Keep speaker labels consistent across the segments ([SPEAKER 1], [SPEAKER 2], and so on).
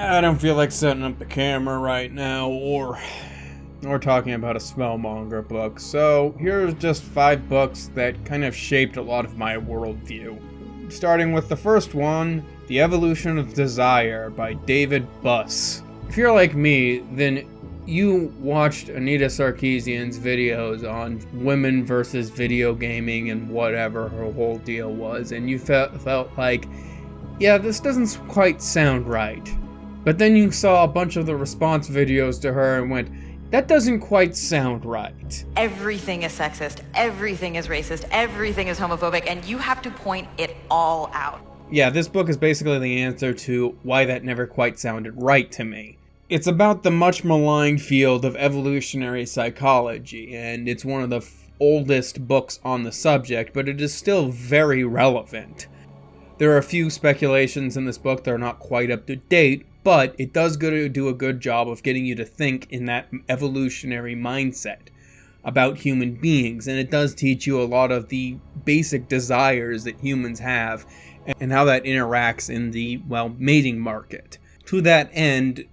[SPEAKER 1] I don't feel like setting up the camera right now, or talking about a spellmonger book, so here's just 5 books that kind of shaped a lot of my worldview. Starting with the first one, The Evolution of Desire by David Buss. If you're like me, then you watched Anita Sarkeesian's videos on women versus video gaming and whatever her whole deal was, and you felt like, yeah, this doesn't quite sound right. But then you saw a bunch of the response videos to her and went, that doesn't quite sound right.
[SPEAKER 2] Everything is sexist, everything is racist, everything is homophobic, and you have to point it all out.
[SPEAKER 1] Yeah, this book is basically the answer to why that never quite sounded right to me. It's about the much maligned field of evolutionary psychology, and it's one of the oldest books on the subject, but it is still very relevant. There are a few speculations in this book that are not quite up to date, but it does do a good job of getting you to think in that evolutionary mindset about human beings, and it does teach you a lot of the basic desires that humans have and how that interacts in the, mating market. To that end,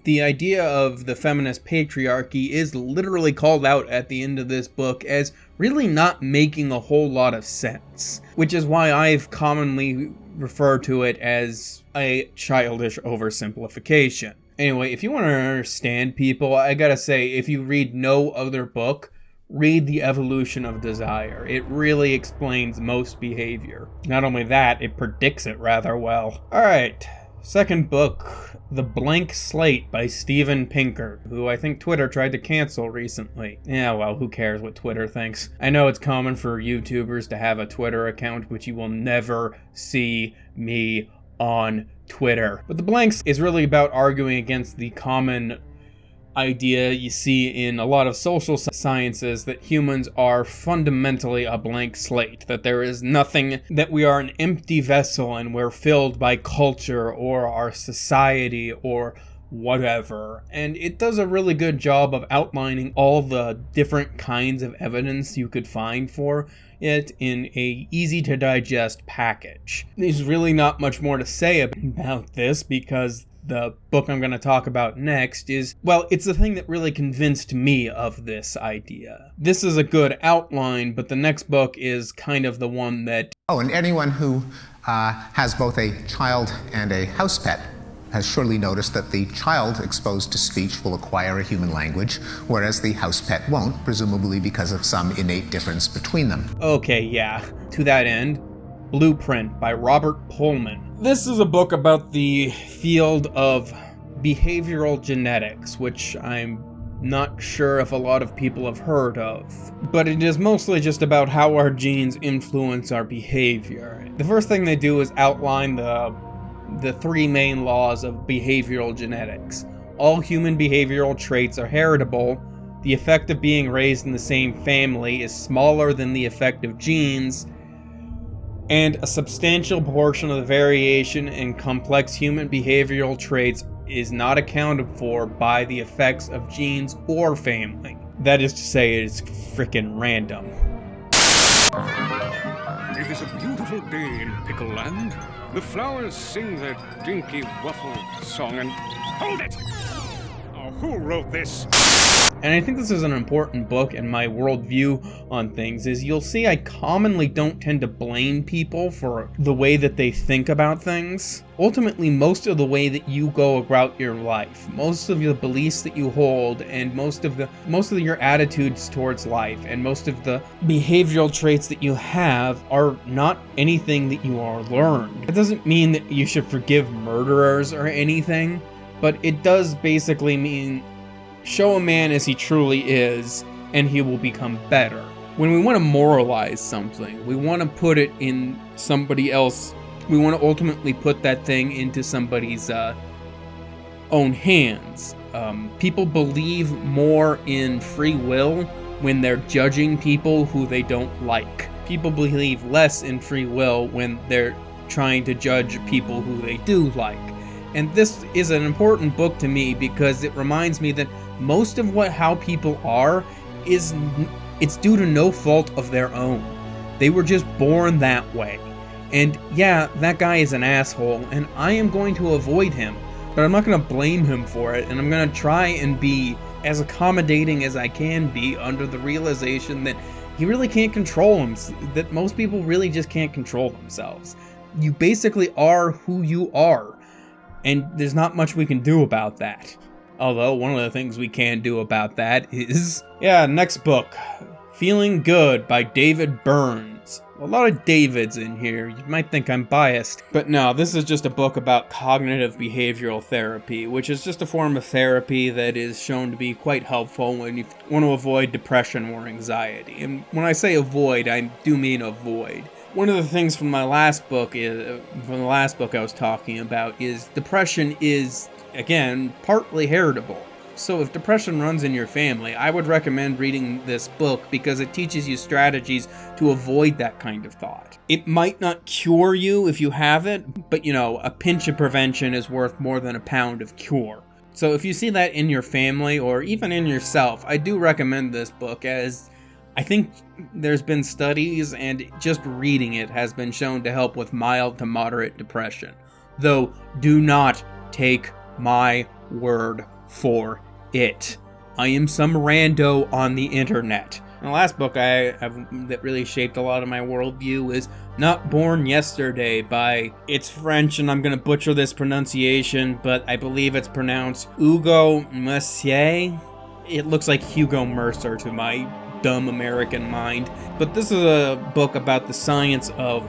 [SPEAKER 1] the idea of the feminist patriarchy is literally called out at the end of this book as really not making a whole lot of sense, which is why I've commonly referred to it as a childish oversimplification. Anyway, if you want to understand people, I gotta say, if you read no other book, read The Evolution of Desire. It really explains most behavior. Not only that, it predicts it rather well. Alright, second book, The Blank Slate by Steven Pinker, who I think Twitter tried to cancel recently. Yeah, well, who cares what Twitter thinks? I know it's common for YouTubers to have a Twitter account, but you will never see me on Twitter. But The Blank is really about arguing against the common idea you see in a lot of social sciences that humans are fundamentally a blank slate, that there is nothing, that we are an empty vessel and we're filled by culture or our society or whatever. And it does a really good job of outlining all the different kinds of evidence you could find for it in a easy to digest package. There's really not much more to say about this because the book I'm going to talk about next is, it's the thing that really convinced me of this idea. This is a good outline, but the next book is kind of the one that...
[SPEAKER 3] And anyone who has both a child and a house pet has surely noticed that the child exposed to speech will acquire a human language, whereas the house pet won't, presumably because of some innate difference between them.
[SPEAKER 1] Okay, yeah. To that end, Blueprint by Robert Pullman. This is a book about the field of behavioral genetics, which I'm not sure if a lot of people have heard of. But it is mostly just about how our genes influence our behavior. The first thing they do is outline the 3 main laws of behavioral genetics. All human behavioral traits are heritable. The effect of being raised in the same family is smaller than the effect of genes. And a substantial portion of the variation in complex human behavioral traits is not accounted for by the effects of genes or family. That is to say, it is frickin' random.
[SPEAKER 4] It is a beautiful day in Pickle Land. The flowers sing their dinky waffle song and... Hold it! Oh, who wrote this?
[SPEAKER 1] And I think this is an important book, and my worldview on things is you'll see I commonly don't tend to blame people for the way that they think about things. Ultimately, most of the way that you go about your life, most of the beliefs that you hold, and most of your attitudes towards life, and most of the behavioral traits that you have are not anything that you are learned. It doesn't mean that you should forgive murderers or anything, but it does basically mean show a man as he truly is, and he will become better. When we want to moralize something, we want to put it in somebody else. We want to ultimately put that thing into somebody's own hands. People believe more in free will when they're judging people who they don't like. People believe less in free will when they're trying to judge people who they do like. And this is an important book to me because it reminds me that most of how people are it's due to no fault of their own. They were just born that way. And yeah, that guy is an asshole, and I am going to avoid him. but I'm not going to blame him for it, and I'm going to try and be as accommodating as I can be under the realization that he really can't control him, that most people really just can't control themselves. You basically are who you are, and there's not much we can do about that. Although, one of the things we can do about that is... next book. Feeling Good by David Burns. A lot of Davids in here. You might think I'm biased. But no, this is just a book about cognitive behavioral therapy, which is just a form of therapy that is shown to be quite helpful when you want to avoid depression or anxiety. And when I say avoid, I do mean avoid. One of the things from the last book I was talking about is depression is, again, partly heritable. So if depression runs in your family, I would recommend reading this book because it teaches you strategies to avoid that kind of thought. It might not cure you if you have it, but a pinch of prevention is worth more than a pound of cure. So if you see that in your family or even in yourself, I do recommend this book, as I think there's been studies and just reading it has been shown to help with mild to moderate depression. Though, do not take my word for it. I am some rando on the internet. And the last book that really shaped a lot of my worldview is Not Born Yesterday by, it's French and I'm gonna butcher this pronunciation, but I believe it's pronounced Hugo Mercier. It looks like Hugo Mercer to my dumb American mind. But this is a book about the science of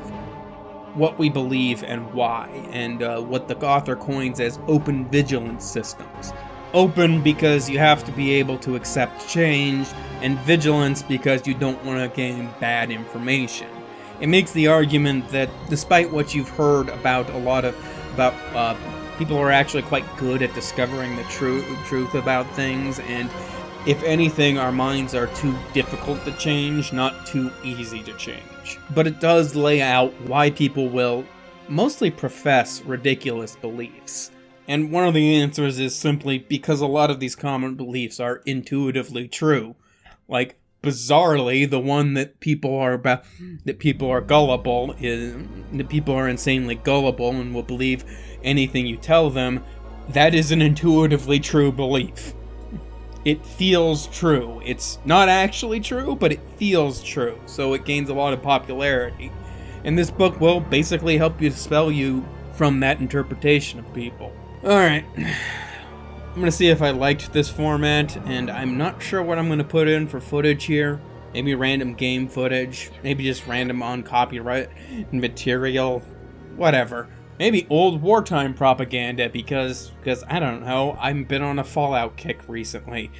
[SPEAKER 1] what we believe and why, and what the author coins as open vigilance systems. Open because you have to be able to accept change, and vigilance because you don't want to gain bad information. It makes the argument that despite what you've heard about people are actually quite good at discovering the truth about things, and if anything, our minds are too difficult to change, not too easy to change. But it does lay out why people will mostly profess ridiculous beliefs. And one of the answers is simply because a lot of these common beliefs are intuitively true. Like, bizarrely, the one that people are insanely gullible and will believe anything you tell them, that is an intuitively true belief. It feels true. It's not actually true, but it feels true, so it gains a lot of popularity. And this book will basically help you dispel you from that interpretation of people. Alright, I'm gonna see if I liked this format, and I'm not sure what I'm gonna put in for footage here. Maybe random game footage, maybe just random on copyright material, whatever. Maybe old wartime propaganda because I don't know, I've been on a Fallout kick recently.